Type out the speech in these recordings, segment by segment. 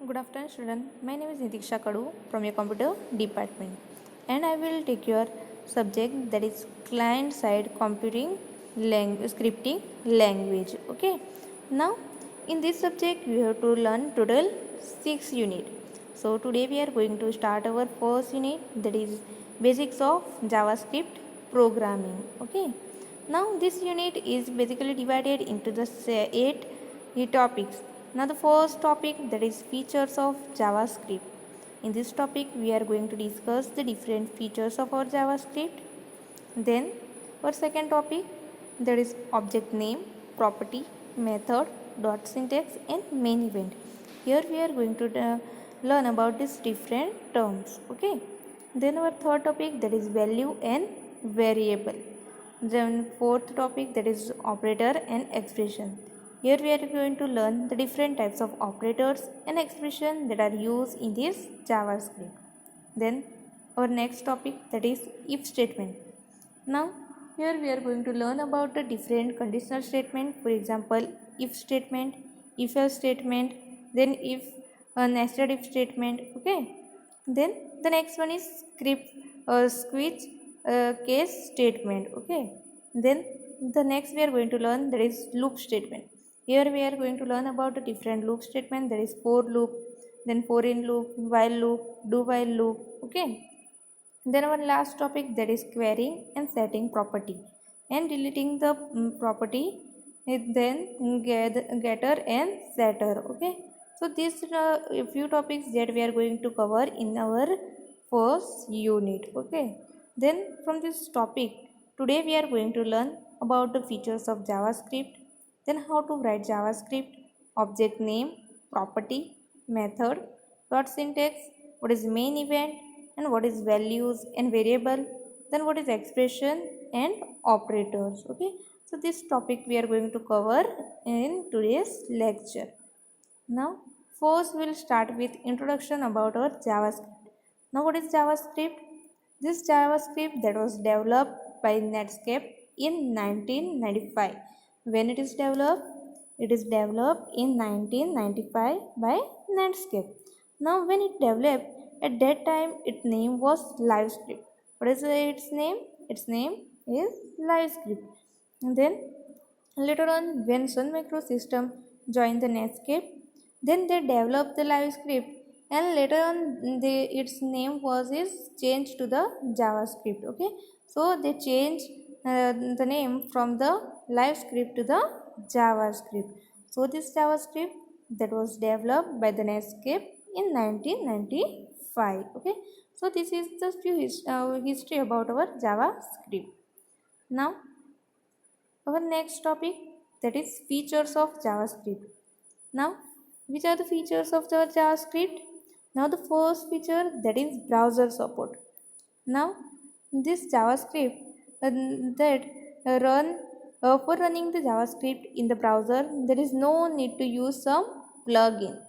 Good afternoon, student. My name is Nitiksha Kadu from your computer department, and I will take your subject that is client-side computing scripting language. Okay. Now, in this subject, we have to learn total 6 units. So today we are going to start our first unit, that is basics of JavaScript programming. Okay. Now this unit is basically divided into the 8 topics. Now the first topic, that is features of JavaScript. In this topic we are going to discuss the different features of our JavaScript. Then our second topic, that is object name, property, method, dot syntax and main event. Here we are going to learn about these different terms. Okay. Then our third topic, that is value and variable. Then fourth topic, that is operator and expression. Here we are going to learn the different types of operators and expression that are used in this JavaScript. Then our next topic, that is if statement. Now here we are going to learn about the different conditional statement. For example, if statement, if else statement, then if nested if statement. Okay. Then the next one is switch case statement. Okay. Then the next we are going to learn, that is loop statement. Here we are going to learn about the different loop statement, that is for loop, then for in loop, while loop, do while loop. Okay. Then our last topic, that is querying and setting property and deleting the property, then getter and setter. Okay. So these are a few topics that we are going to cover in our first unit. Okay. Then from this topic, today we are going to learn about the features of JavaScript, then how to write JavaScript, object name, property, method, dot syntax, what is main event, and what is values and variable, then what is expression and operators. Okay. So this topic we are going to cover in today's lecture. Now first we will start with introduction about our JavaScript. Now what is JavaScript? This JavaScript that was developed by Netscape in 1995. When it is developed? It is developed in 1995 by Netscape. Now when it developed, at that time its name was LiveScript. What is its name? Its name is LiveScript. And then later on, when Sun Microsystem joined the Netscape, then they developed the LiveScript, and later on its name was is changed to the JavaScript. Okay, so they changed the name from the LiveScript to the JavaScript. So this JavaScript that was developed by the Netscape in 1995. Okay, so this is the few history about our JavaScript. Now our next topic, that is features of JavaScript. Now which are the features of the JavaScript? Now the first feature, that is browser support. Now this JavaScript that run for running the JavaScript in the browser, there is no need to use some plugin.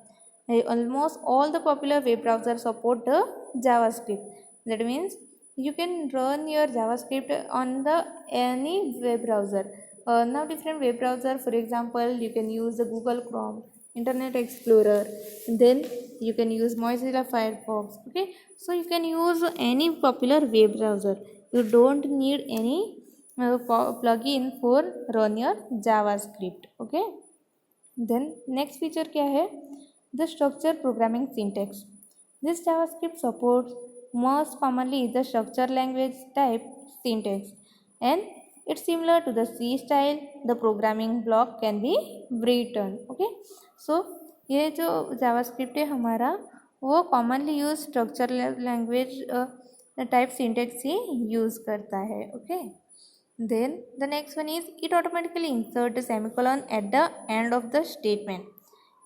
Almost all the popular web browsers support the JavaScript. That means you can run your JavaScript on the any web browser. Now different web browser, for example, you can use the Google Chrome, Internet Explorer, then you can use Mozilla Firefox. Okay, so you can use any popular web browser. You don't need any plugin for run your JavaScript. Okay. Then next feature क्या है? The structure programming syntax. This JavaScript supports most commonly the structure language type syntax, and it's similar to the C style. The programming block can be written. Okay, so ये जो JavaScript है हमारा वो commonly use structure language type syntax ही use करता है. Okay. Then the next one is it automatically insert a semicolon at the end of the statement.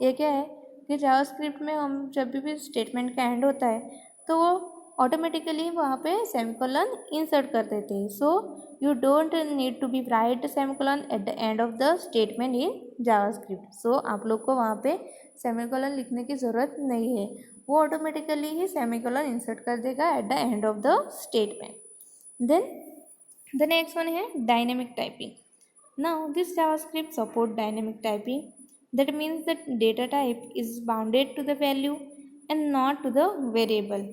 ये क्या है कि जावास्क्रिप्ट में हम जब भी स्टेटमेंट का एंड होता है तो वो ऑटोमेटिकली वहाँ पे सेमिकोलन इंसर्ट कर देते हैं. So you don't need to be write semicolon at the end of the statement in JavaScript. सो आप लोग को वहाँ पे सेमिकोलन लिखने की ज़रूरत नहीं है, वो ऑटोमेटिकली ही सेमिकोलन इंसर्ट कर देगा at the end of the statement. Then the next one है dynamic typing. Now this JavaScript support dynamic typing. That means that data type is bounded to the value and not to the variable.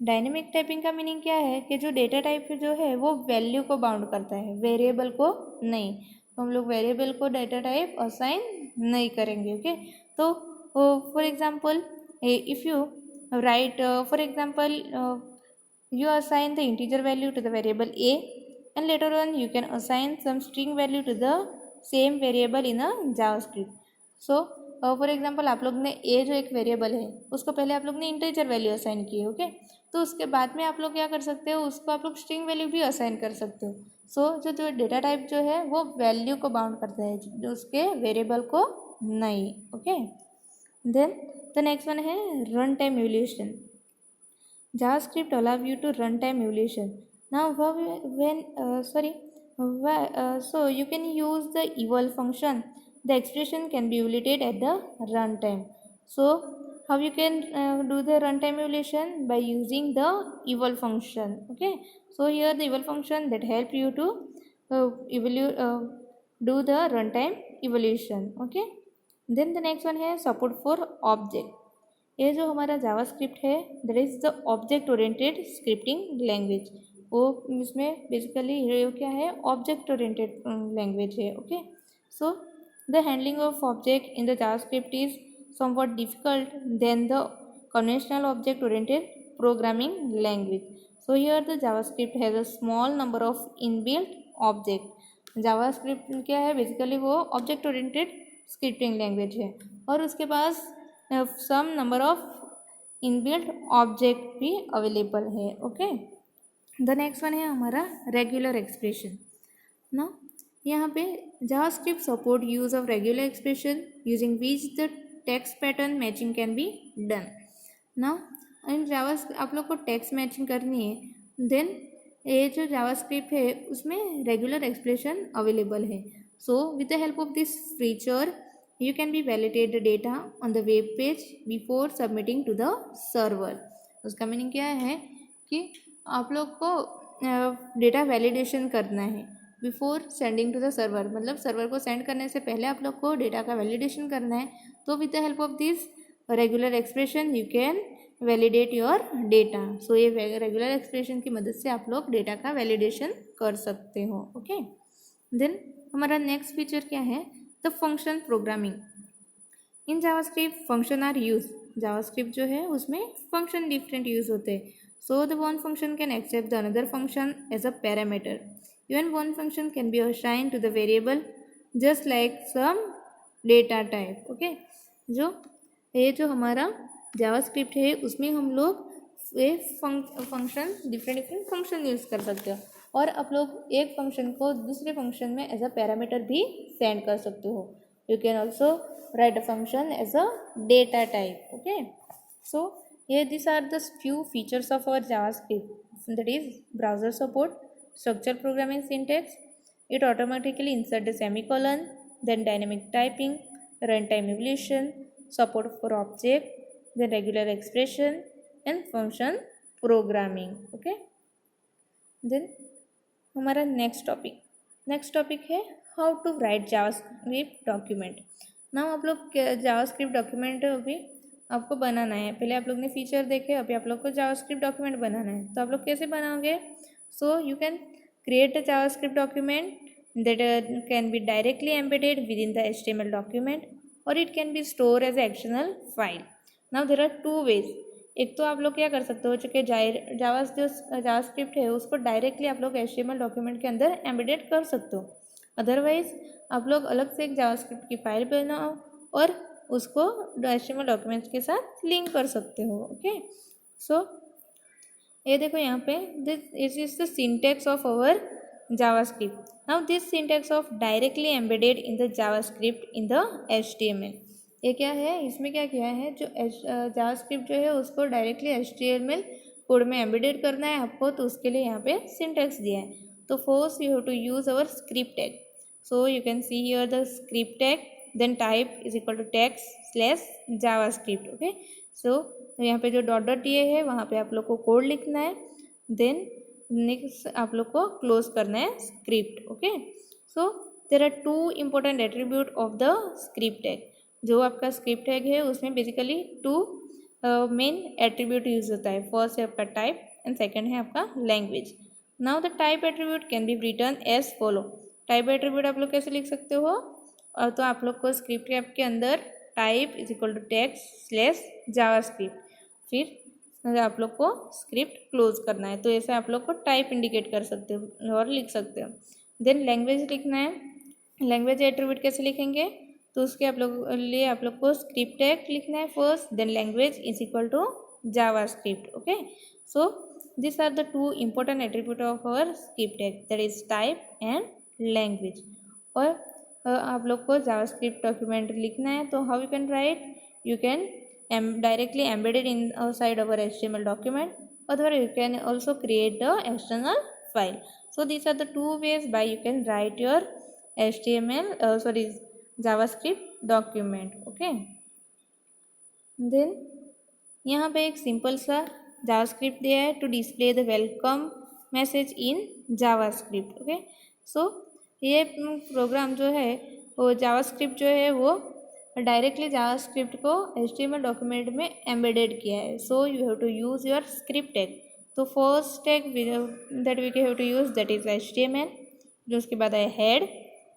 Dynamic typing का meaning क्या है कि जो data type जो है वो value को बाउंड करता है, वेरिएबल को नहीं। तो हम लोग वेरिएबल को डेटा टाइप असाइन नहीं करेंगे। ओके, तो for example if you right for example you assign the integer value to the variable a, and later on you can assign some string value to the same variable in a javascript. So for example आप लोग ने a जो एक variable है उसको पहले आप लोग ने इंटीजर वैल्यू असाइन की है। ओके, तो उसके बाद में आप लोग क्या कर सकते हो, उसको आप लोग स्ट्रिंग वैल्यू भी असाइन कर सकते हो। सो जो डेटा टाइप जो है वो वैल्यू को बाउंड करता है, जो उसके वेरिएबल को नहीं। Okay, then the next one है run time evaluation. JavaScript allows you to runtime evaluation. Now, so you can use the eval function. The expression can be evaluated at the runtime. So, how you can do the runtime evaluation? By using the eval function. Okay. So here the eval function that help you to do the runtime evaluation. Okay. Then the next one है support for object. ये जो हमारा JavaScript है that is the object oriented scripting language. वो इसमें basically ये क्या है, ऑब्जेक्ट ओरिएंटेड लैंग्वेज है। Okay, so the handling of object in the JavaScript is somewhat difficult then the conventional object oriented programming language. So here the JavaScript has a small number of inbuilt object. JavaScript क्या है, basically वो object oriented scripting language है और उसके पास सम number of inbuilt object भी available है। Okay, the next one है हमारा रेगुलर एक्सप्रेशन। ना यहाँ पे JavaScript support use of regular expression using which the text pattern matching can be done. ना इन जावास्क्रिप्ट आप लोग को टेक्स्ट मैचिंग करनी है, देन ये जो जावास्क्रिप्ट है उसमें रेगुलर एक्सप्रेशन अवेलेबल है। So with the help of this feature you can be validate the data on the web page before submitting to the server. उसका मीनिंग क्या है कि आप लोग को डेटा वैलिडेशन करना है before sending to the server, मतलब सर्वर को सेंड करने से पहले आप लोग को डेटा का वैलिडेशन करना है। तो with the help of this regular expression you can validate your data. So ये रेगुलर एक्सप्रेशन की मदद से आप लोग डेटा का वैलिडेशन कर सकते हो। ओके, देन हमारा नेक्स्ट फीचर क्या है, the function programming. In JavaScript function are use. JavaScript जो है उसमें फंक्शन डिफरेंट यूज होते हैं। So the one function can accept the another function as a parameter. Even one function can be assign to the variable just like some data type. Okay, जो हमारा JavaScript है उसमें हम लोग ये function different function use कर सकते हो और आप लोग एक फंक्शन को दूसरे फंक्शन में एज अ पैरामीटर भी सेंड कर सकते हो। You can also write a function as a data type. Okay, so ये this are the few features of our JavaScript, that is browser support, structure programming syntax, it automatically insert the semicolon, then dynamic typing, runtime evaluation, support for object, then regular expression and function programming. Okay, then हमारा next topic है how to write JavaScript document. ना आप लोग JavaScript document अभी आपको बनाना है। पहले आप लोग ने फीचर देखे, अभी आप लोग को जावास्क्रिप्ट डॉक्यूमेंट बनाना है। तो आप लोग कैसे बनाओगे? सो you can create a JavaScript document that can be directly embedded within the HTML document or it can be stored as an XML file. Now there are two ways. एक तो आप लोग क्या कर सकते हो, चूँकि जावास्क्रिप्ट है उसको डायरेक्टली आप लोग HTML डॉक्यूमेंट के अंदर एम्बेडेड कर सकते हो। अदरवाइज आप लोग अलग से एक जावास्क्रिप्ट की फाइल बनाओ और उसको HTML डॉक्यूमेंट्स के साथ लिंक कर सकते हो। ओके, सो ये देखो यहाँ पे this is the syntax of our JavaScript. Now this syntax of directly embedded in the JavaScript in the HTML। ये क्या है, इसमें क्या किया है, जो जावास्क्रिप्ट जो है उसको डायरेक्टली HTML कोड में एम्बेडेड करना है आपको, तो उसके लिए यहाँ पे सिंटैक्स दिया है। तो first you have to use our script tag. So you can see here the script tag, then type is equal to text/javascript। Okay, so तो यहाँ पे जो डॉट डॉट दिए है वहाँ पे आप लोग को कोड लिखना है, देन नेक्स्ट आप लोग को क्लोज करना है script. Okay, so there are two important attribute of the script tag. जो आपका स्क्रिप्ट टैग है उसमें basically two main attribute use होता है. फर्स्ट है आपका टाइप एंड सेकंड है आपका language. Now the type attribute can be written as follow. Type attribute आप लोग कैसे लिख सकते हो? तो आप लोग को स्क्रिप्ट टैग के अंदर type is equal to text slash JavaScript, फिर आप लोग को स्क्रिप्ट क्लोज करना है, तो ऐसे आप लोग को टाइप इंडिकेट कर सकते हो और लिख सकते हो. देन लैंग्वेज लिखना है. लैंग्वेज एट्रीब्यूट कैसे लिखेंगे? तो उसके आप लोग लिए आप लोग को स्क्रिप्ट टैग लिखना है first, then language is equal to JavaScript. Okay, so this are the two important attribute of our script tag, that is type and language. और आप लोग को जावास्क्रिप्ट डॉक्यूमेंट लिखना है, तो how you can write? You can directly embedded inside our HTML document, or you can also create the external file. So these are the two ways by you can write your JavaScript document. Okay, then यहाँ पे एक simple सा JavaScript दिया है to display the welcome message in JavaScript. Okay, so ये program जो है वो जावास्क्रिप्ट जो है वो डायरेक्टली जावास्क्रिप्ट को HTML डॉक्यूमेंट में एम्बेडेड किया है. So you have to use your script tag. तो first tag that we have to use that is HTML. जो उसके बाद है head,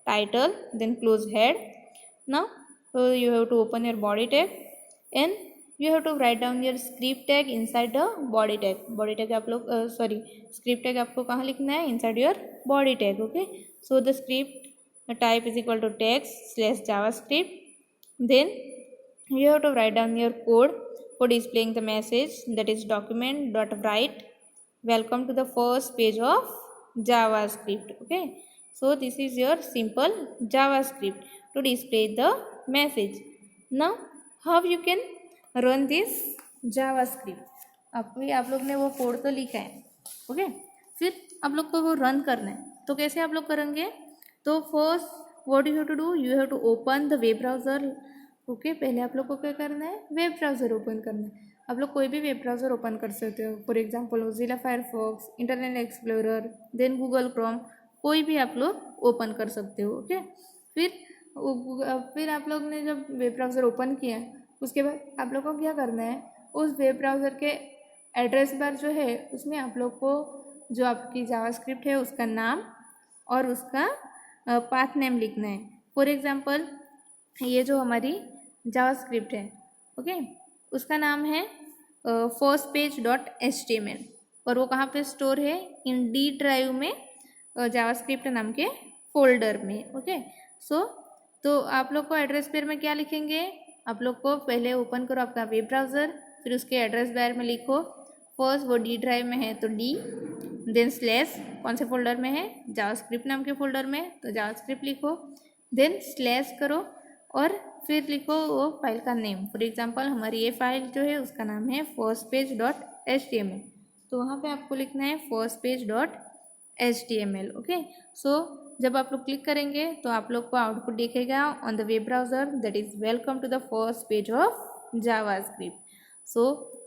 title, then close head. Now you have to open your body tag and you have to write down your script tag inside the body tag. body tag आप लोग script tag आपको कहाँ लिखना है? inside your body tag. okay, so the script type is equal to text slash javascript. Then you have to write down your code for displaying the message, that is document dot write welcome to the first page of javascript. okay, so this is your simple javascript to display the message. now how you can run this JavaScript? आप लोग ने वो code तो लिखा है. Okay, फिर आप लोग को वो रन करना है, तो कैसे आप लोग करेंगे? तो first what you have to do, you have to open the web browser. Okay, पहले आप लोग को क्या करना है? वेब ब्राउज़र ओपन करना है. आप लोग कोई भी वेब ब्राउज़र ओपन कर सकते हो. For example Mozilla Firefox, Internet Explorer, then Google Chrome, कोई भी आप लोग ओपन कर सकते हो. ओके, फिर आप लोग ने जब वेब ब्राउज़र ओपन किया उसके बाद आप लोग को क्या करना है? उस वेब ब्राउज़र के एड्रेस बार जो है उसमें आप लोग को जो आपकी जावास्क्रिप्ट है उसका नाम और उसका पाथ नेम लिखना है. फॉर एग्जांपल ये जो हमारी जावास्क्रिप्ट है, ओके, उसका नाम है फर्स्ट पेज डॉट HTML और वो कहाँ पे स्टोर है? इन डी ड्राइव में जावास्क्रिप्ट नाम के फोल्डर में. ओके, सो तो आप लोग को एड्रेस बार में क्या लिखेंगे? आप लोग को पहले ओपन करो आपका वेब ब्राउज़र, फिर उसके एड्रेस बार में लिखो फर्स्ट वो डी ड्राइव में है तो डी, देन स्लैश कौन से फोल्डर में है? जावास्क्रिप्ट नाम के फोल्डर में, तो जावास्क्रिप्ट लिखो, देन स्लैश करो और फिर लिखो वो फाइल का नेम. फॉर एग्जांपल हमारी ये फाइल जो है उसका नाम है फर्स्ट पेज डॉट HTML, तो वहाँ पे आपको लिखना है first page dot HTML. Okay, so जब आप लोग क्लिक करेंगे तो आप लोग को आउटपुट दिखेगा on the web browser, that is welcome to the first page of JavaScript. So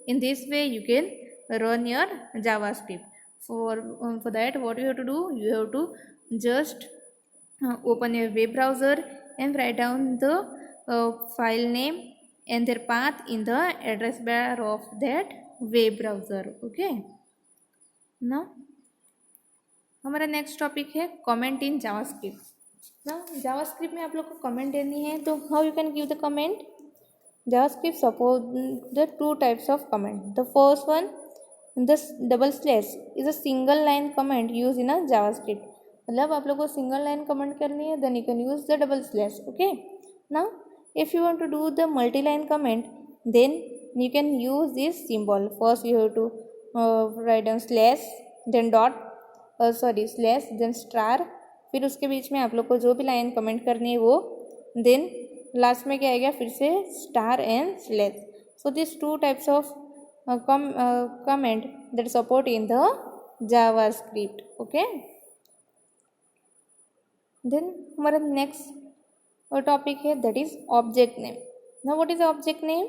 in this way you can run your JavaScript. for that what you have to do, you have to just open your web browser and write down the file name and their path in the address bar of that web browser. okay, now हमारा next topic है comment in JavaScript. ना JavaScript में आप लोग को comment देनी है, तो how you can give the comment? JavaScript support the two types of comment. The first one, the double slash is a single line comment use in a JavaScript. मतलब आप लोग को सिंगल लाइन कमेंट करनी है, then you can use the double slash. Okay, now if you want to do the multi line comment, then you can use this symbol. First you have to write down slash, then dot slash, then star, फिर उसके बीच में आप लोग को जो भी line comment करनी है वो, देन लास्ट में क्या आएगा? फिर से star and slash. So this two types of comment that support in the JavaScript. Okay, then हमारा नेक्स्ट टॉपिक है that is object name. Now what is object name?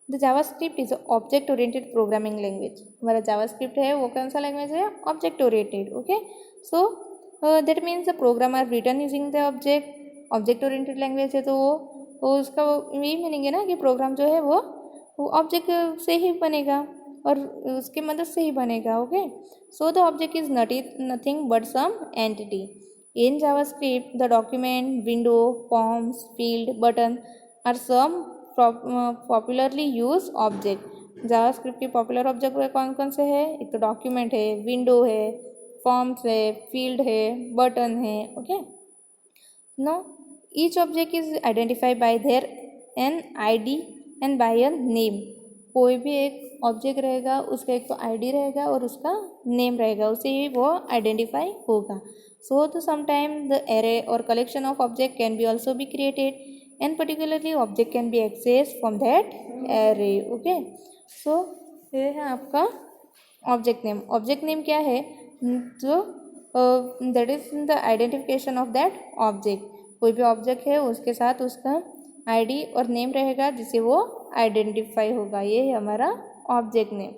The JavaScript is object oriented programming language. हमारा JavaScript है वो कौन सा language है? Object oriented. Okay, so that means the program are written using the object. Object oriented language है तो वो वो उसका यही मीनिंग है ना कि प्रोग्राम जो है वो ऑब्जेक्ट से ही बनेगा और उसके मदद से ही बनेगा. Okay, so the object is nothing but some entity. In JavaScript the document, window, forms, field, button are some popularly use object. JavaScript के पॉपुलर ऑब्जेक्ट कौन कौन से हैं? एक तो डॉक्यूमेंट है, विंडो है, फॉर्म्स है, फील्ड है, बटन है. Okay, now each object is identified by their an ID and by a name. कोई भी एक ऑब्जेक्ट रहेगा, उसका एक तो आईडी रहेगा और उसका नेम रहेगा, उसे ही वो आइडेंटिफाई होगा. सो तो sometime the array or collection of object can be also be created and particularly object can be access from that array. Okay, so ये है आपका ऑब्जेक्ट नेम. ऑब्जेक्ट नेम क्या है? जो that is the identification of that object. कोई भी object है उसके साथ उसका आईडी और नेम रहेगा जिससे वो आइडेंटिफाई होगा. ये है हमारा ऑब्जेक्ट नेम.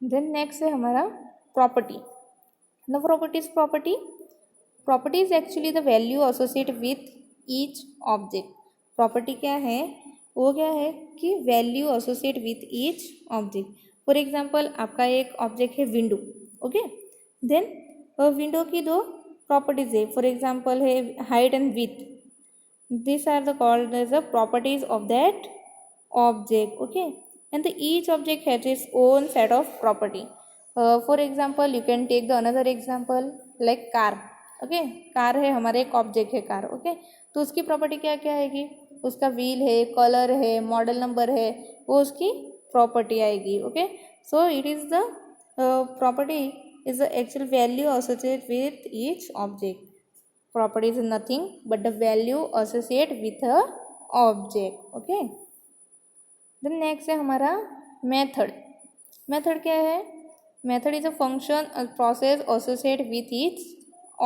देन नेक्स्ट है हमारा property. The property is actually the value associate with each object. Property क्या है? वो क्या है कि value associate with each object. For example आपका एक ऑब्जेक्ट है विंडो. ओके, देन विंडो की दो प्रॉपर्टीज है. फॉर एग्जांपल है height and width. These are the called as the properties of that object. Okay, and each object has its own set of property. For example, you can take the another example like car. Okay, car है, हमारे एक object है car. Okay, तो उसकी property क्या क्या आएगी? उसका व्हील है, कलर है, मॉडल नंबर है, वो उसकी प्रॉपर्टी आएगी. Okay, so it is the property is the actual value associated with each object. Property is nothing but the value associated with a object. Okay, then next है हमारा method. Method क्या है? Method is a function or process associated with each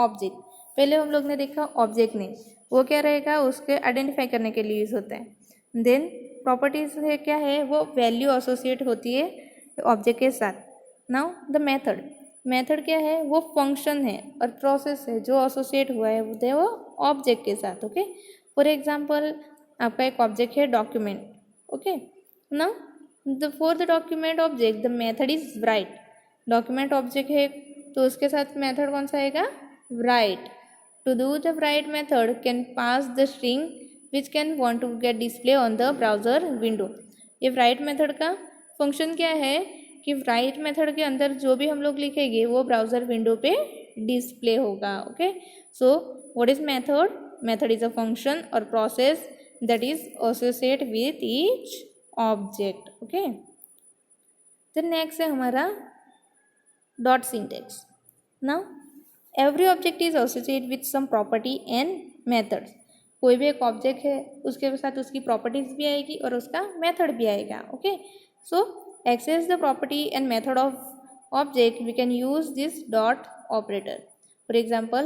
object. पहले हम लोग ने देखा object name, वो क्या रहेगा? उसके आइडेंटिफाई करने के लिए यूज होता है. देन प्रॉपर्टीज है क्या है? वो वैल्यू एसोसिएट होती है ऑब्जेक्ट के साथ. नाउ द मेथड क्या है? वो फंक्शन है और प्रोसेस है जो एसोसिएट हुआ है वो ऑब्जेक्ट के साथ. ओके, फॉर एग्जांपल आपका एक ऑब्जेक्ट है document. Okay, now for the document object the method is write. Document object है तो उसके साथ मेथड कौन सा आएगा? Write. To do the write method can pass the string which can want to get display on the browser window. ये write method का फंक्शन क्या है कि राइट मेथड के अंदर जो भी हम लोग लिखेंगे वो ब्राउज़र विंडो पे डिस्प्ले होगा. Okay, so what is method? Method is a function or process that is associate with each object. Okay, then next है हमारा dot syntax. Now every object is associate with some property and methods. कोई भी एक object है उसके साथ उसकी properties भी आएगी और उसका मेथड भी आएगा. Okay, so access the property and method of object we can use this dot operator. For example,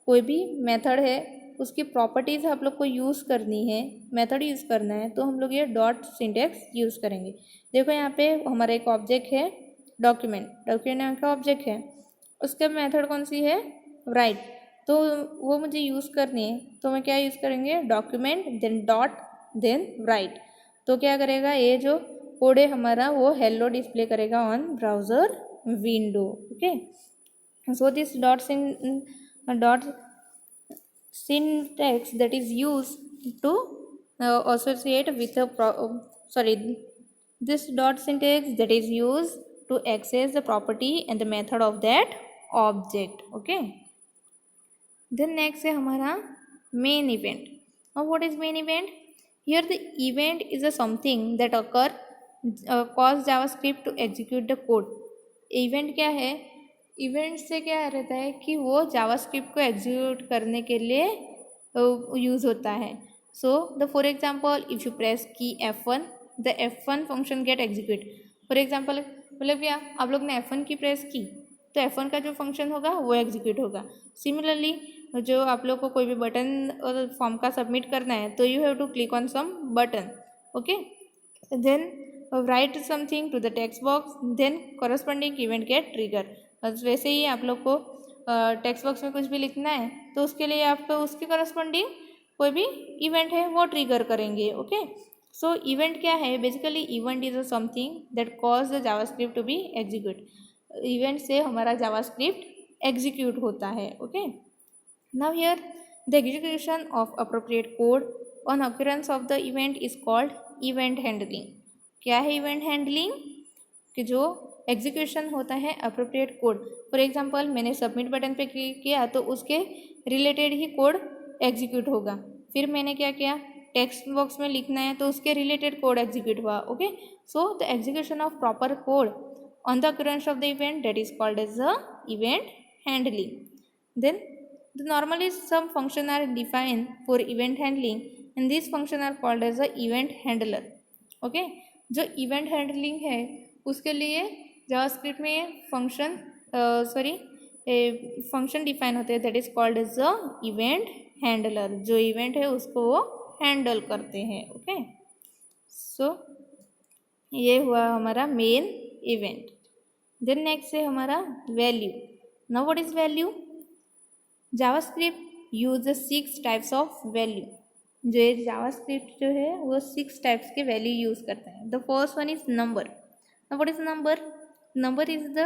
कोई भी मेथड है उसकी प्रॉपर्टीज़ आप लोग को यूज़ करनी है, मेथड यूज़ करना है, तो हम लोग ये डॉट सिंटेक्स यूज़ करेंगे. देखो यहाँ पे हमारा एक ऑब्जेक्ट है डॉक्यूमेंट का ऑब्जेक्ट है, उसका मेथड कौन सी है? राइट. तो वो मुझे यूज़ करनी है तो मैं क्या यूज़ करेंगे? Document then dot then write. तो क्या करेगा? ये जो कोड है हमारा वो हेलो डिस्प्ले करेगा on browser window. Okay, so this dot syntax that is use to associate with this dot syntax that is used to access the property and the method of that object. Okay, then next है हमारा main event. Now what is main event? Here the event is a something that occur cause JavaScript to execute the code. Event क्या है? Event से क्या रहता है कि वो जावास्क्रिप्ट को एग्जीक्यूट करने के लिए यूज़ होता है. So the for example if you press key F1 the F1 function get execute. For example मतलब क्या, आप लोग ने F1 की प्रेस की तो F1 का जो फंक्शन होगा वो एग्जीक्यूट होगा. सिमिलरली जो आप लोग को कोई भी बटन फॉर्म का सबमिट करना है तो you have to click on some button. Okay, then write something to the text box then corresponding event get trigger. वैसे ही आप लोग को टेक्स्ट बॉक्स में कुछ भी लिखना है तो उसके लिए आपको उसके करस्पॉन्डिंग कोई भी इवेंट है वो ट्रिगर करेंगे। ओके, सो इवेंट क्या है? Basically event is a something that cause the JavaScript to be execute. Event से हमारा जावास्क्रिप्ट एग्जीक्यूट होता है। Okay, now here the execution of appropriate code on occurrence of the event is called event handling. क्या है event handling? कि जो execution होता है अप्रोप्रिएट कोड, फॉर एग्जांपल मैंने सबमिट बटन पे क्लिक किया तो उसके रिलेटेड ही कोड एग्जीक्यूट होगा। फिर मैंने क्या किया, टेक्स्ट बॉक्स में लिखना है तो उसके रिलेटेड कोड एग्जीक्यूट हुआ। Okay, so the execution of proper code on the occurrence of the event that is called as the event handling. Then normally some function are defined for event handling and these function are called as the event handler. Okay, जो event handling है उसके लिए JavaScript में function define होते हैं that is called as the event handler. जो event है उसको वो हैंडल करते हैं। ओके, सो ये हुआ हमारा मेन इवेंट। देन नेक्स्ट है हमारा value. Now what is value? JavaScript use 6 types of value. जो ये जावास्क्रिप्ट जो है वो 6 टाइप्स के वैल्यू यूज करता है। The first one is number. Now what is number? Number is the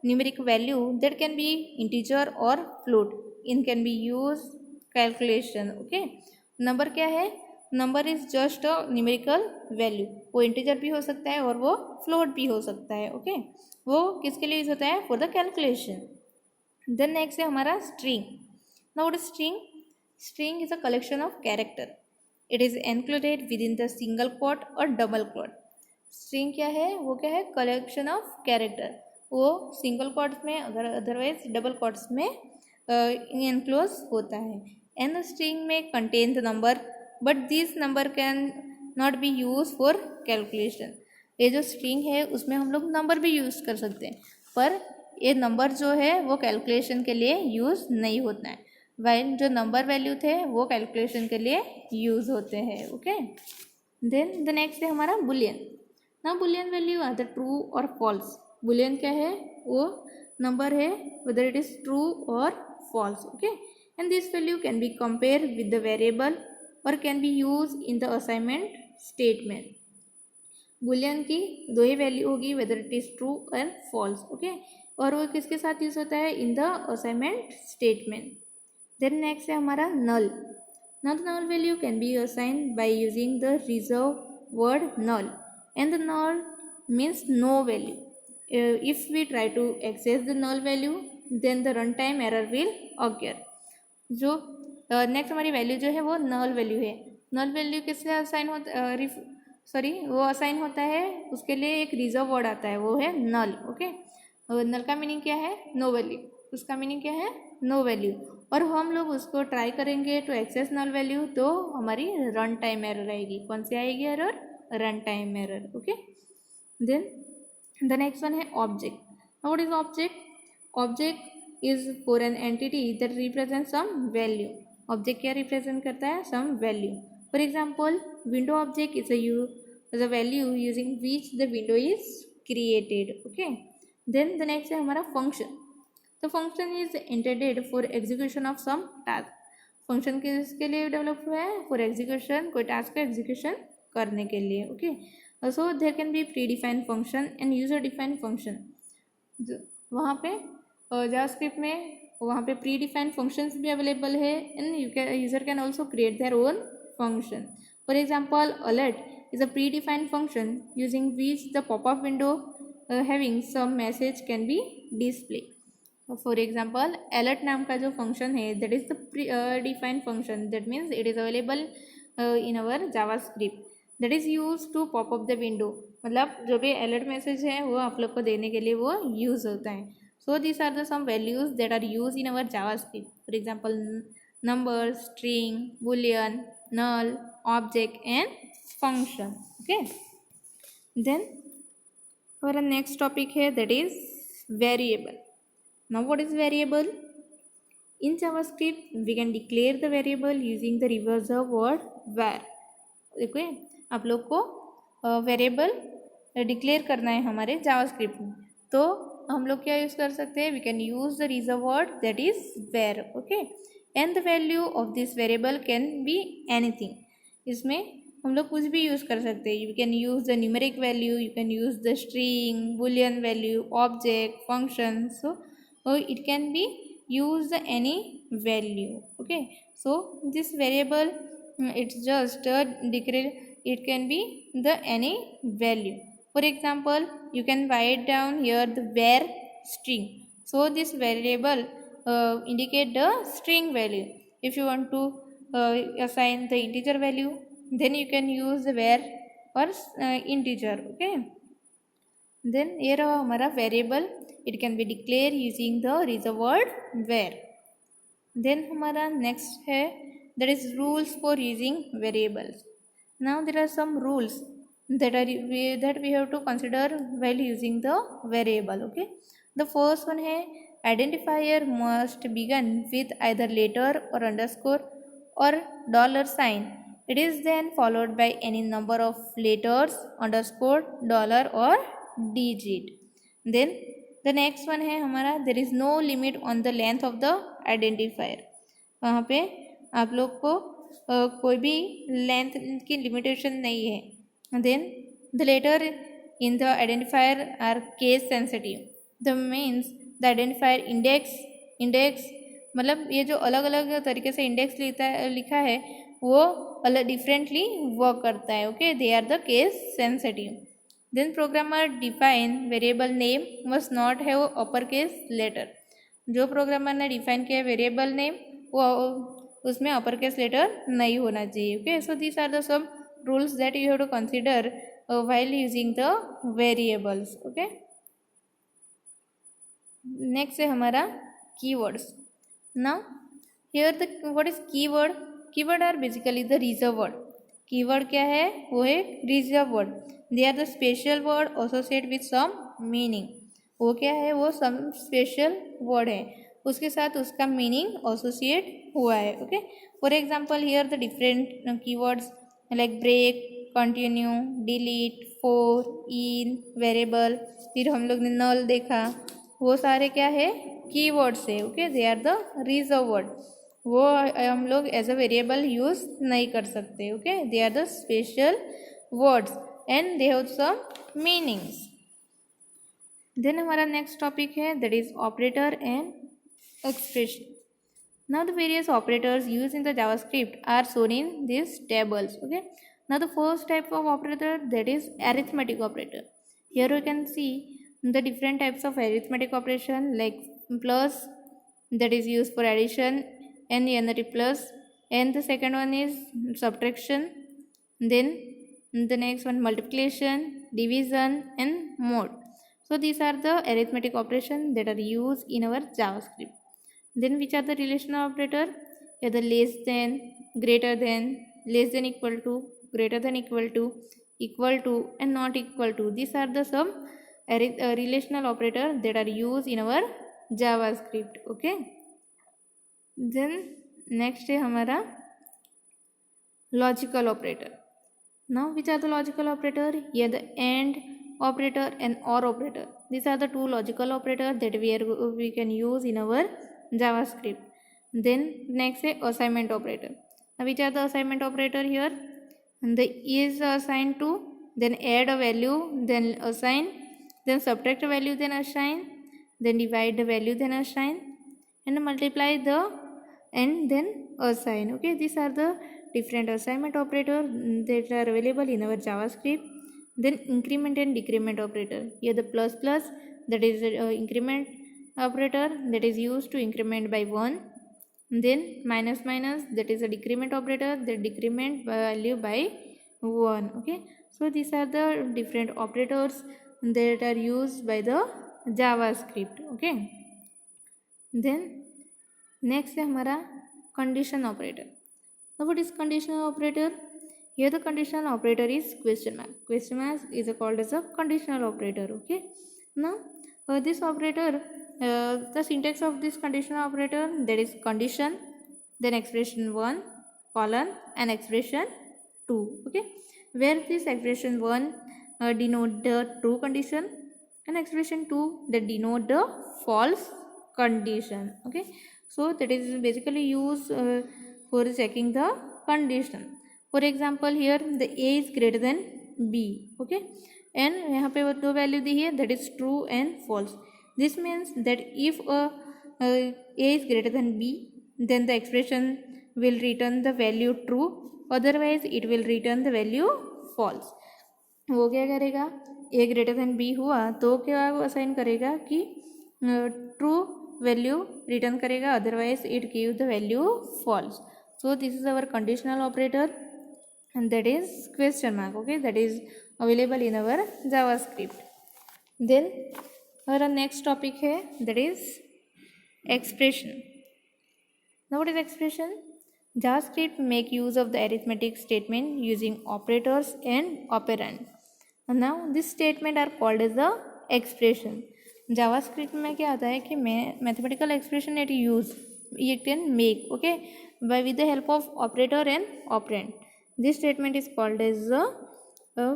numeric value that can be integer or float in can be use calculation. Okay, number क्या है? Number is just a numerical value. वो integer भी हो सकता है और वो float भी हो सकता है। ओके, वो किसके लिए यूज होता है? For the calculation. Then next है हमारा string. Now what is string? String is a collection of character. It is included within the single quote और डबल क्वोट। स्ट्रिंग क्या है? वो क्या है? Collection of character. वो सिंगल क्वोट्स में अगर अदरवाइज डबल क्वोट्स में इनक्लोज होता है। एंड द स्ट्रिंग में contain the number but this number can not be use for calculation. ये जो स्ट्रिंग है उसमें हम लोग नंबर भी यूज़ कर सकते हैं पर ये नंबर जो है वो कैलकुलेशन के लिए यूज़ नहीं होता है, वाइल जो नंबर वैल्यू थे वो कैलकुलेशन के लिए यूज़ होते हैं। ओके, देन द नेक्स्ट है हमारा बुलियन। ना boolean value are the true or false. Boolean क्या है? वो नंबर है whether it is true or false. Okay, and this value can be compare with the variable or can be use in the assignment statement. Boolean की दो ही value होगी whether it is true and false. Okay, और वो किसके साथ use होता है? In the assignment statement. Then next है हमारा नल। Now the null value can be assigned by using the reserve word null and the null means no value. If we try to access the null value then the runtime error will occur. जो next हमारी value जो है वो null value है। Null value किससे assign होता वो assign होता है उसके लिए एक रिजर्व वर्ड आता है वो है नल। ओके, नल का मीनिंग क्या है? No value. उसका मीनिंग क्या है? No value. और हम लोग उसको ट्राई करेंगे टू एक्सेस नल वैल्यू तो हमारी रन टाइम एरर आएगी। कौन सी आएगी error? Run time error. Okay, then the next one है object. Now what is object? Object is for an entity that represent some value. Object क्या represent करता है? Some value. For example window object is a value using which the window is created. Okay, then the next है हमारा function. तो function is intended for execution of some task. Function किसके लिए develop हुआ है? For execution, कोई task का execution करने के लिए। Okay, so there can be predefined function and user defined function. वहाँ पे जावास्क्रिप्ट में वहाँ पे प्री डिफाइंड फंक्शंस भी अवेलेबल है and user can also create their own function. For example alert is a predefined function using which the popup window having some message can be display. For example alert नाम का जो function है that is the defined function that means it is available in our JavaScript that is use to pop up the window. मतलब जो भी alert message है वो आप लोग को देने के लिए वो यूज होता है। So this are the some values that are use in our JavaScript. For example number, string, boolean, null, object and function. Okay, then हमारा नेक्स्ट टॉपिक है that is variable. Now what is variable? In JavaScript we can declare the variable using the reverse word var. देखो आप लोग को variable declare करना है हमारे JavaScript में तो हम लोग क्या यूज़ कर सकते हैं? We can use the reserve word that is var. Okay, and the value of this variable can be anything. इसमें हम लोग कुछ भी यूज़ कर सकते हैं. You can use the numeric value, you can use the string, boolean value, object, function. So it can be used any value. Okay, so this variable, it's just declare, it can be the any value. For example, you can write down here the var string. So this variable indicate the string value. If you want to assign the integer value, then you can use the var or integer. Okay, then here हमारा variable, it can be declared using the reserved word var. Then हमारा next है that is rules for using variables. Now there are some rules that we have to consider while using the variable. Okay, the first one है identifier must begin with either letter or underscore or dollar sign. It is then followed by any number of letters, underscore, dollar or digit. Then the next one है हमारा there is no limit on the length of the identifier. वहाँ पे आप लोग को कोई भी length की लिमिटेशन नहीं है. Then the letter in the identifier are case sensitive. The means the identifier index मतलब ये जो अलग अलग तरीके से इंडेक्स लिखा है वो अलग डिफरेंटली वर्क करता है. Okay, they are the case sensitive. Then programmer define variable name must not have upper case letter. जो प्रोग्रामर ने डिफाइन किया वेरिएबल नेम वो उसमें अपर केस लेटर नहीं होना चाहिए. Okay, so these are the some rules that you have to consider while using the variables. Okay, next है हमारा keywords. Now here the what is keyword. Keyword are basically the reserve word. Keyword क्या है, वो है reserve word. They are the special word associate with some meaning. वो क्या है, वो सम स्पेशल वर्ड है, उसके साथ उसका मीनिंग एसोसिएट हुआ है. Okay, for example here the different keywords like break, continue, delete, for, in, variable. फिर हम लोग ने नल देखा, वो सारे क्या है, कीवर्ड्स है. Okay, they are the reserve word. वो हम लोग एज अ वेरिएबल यूज नहीं कर सकते. Okay, they are the special words and they have some meanings. Then हमारा नेक्स्ट टॉपिक है that is operator and expression. Now the various operators used in the JavaScript are shown in these tables. Okay, now the first type of operator, that is arithmetic operator. Here we can see the different types of arithmetic operation like plus, that is used for addition, and the another plus, and the second one is subtraction. Then the next one multiplication, division and mod. So these are the arithmetic operations that are used in our JavaScript. Then which are the relational operator? Yeah, the less than, greater than, less than equal to, greater than equal to and not equal to. These are the some relational operator that are used in our JavaScript. Okay, then next है हमारा logical operator. Now which are the logical operator? Yeah, the and operator and or operator. These are the two logical operators that we can use in our JavaScript. Then next है assignment operator. Now which are the assignment operator here? The is assigned to, then add a value, then assign, then subtract a value, then assign, then divide the value, then assign, and multiply the and then assign. Okay, these are the different assignment operator that are available in our JavaScript. Then increment and decrement operator. Here the plus plus, that is increment operator that is used to increment by 1. Then minus minus, that is a decrement operator that decrement value by 1. Okay, so these are the different operators that are used by the JavaScript. Okay, then next है हमारा condition operator. Now what is conditional operator? Here the conditional operator is question mark. Question mark is called as a conditional operator. Okay, now this operator, the syntax of this conditional operator, that is condition, then expression 1 colon and expression 2. Okay, where this expression 1 denote the true condition and expression 2 that denote the false condition. Okay, So that is basically used for checking the condition. For example, here the A is greater than B. Okay, and यहाँ पे वो दो value दी है, that is true and false. This means that if A is greater than B, then the expression will return the value true, otherwise it will return the value false. वो क्या करेगा, ए greater than B हुआ तो क्या assign करेगा कि true value return करेगा, otherwise it give the value false. So this is our conditional operator and that is question mark. Okay, that is available in our JavaScript. Then our next topic है, that is expression. Now what is expression? JavaScript make use of the arithmetic statement using operators and operand. And now this statement are called as the expression. JavaScript में क्या आता है कि mathematical expression it use you can make, okay, by with the help of operator and operand. This statement is called as the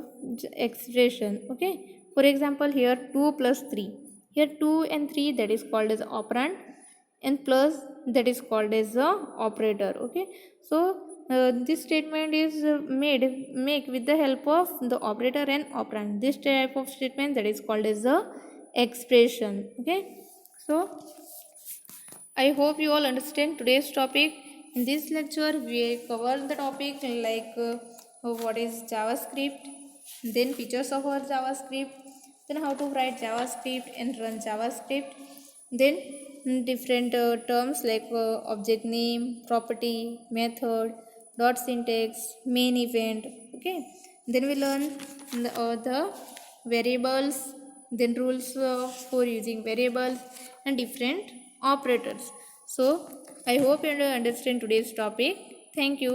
expression. Okay, for example, here 2 plus 3, here 2 and 3 that is called as operand, and plus that is called as the operator. Okay, so this statement is make with the help of the operator and operand. This type of statement that is called as the expression. Okay, so I hope you all understand today's topic. In this lecture we cover the topic like what is JavaScript, then features of our JavaScript, then how to write JavaScript and run JavaScript, then different terms like object name, property, method, dot syntax, main event. Okay, then we learn the variables, then rules for using variables and different operators. So I hope you understand today's topic. Thank you.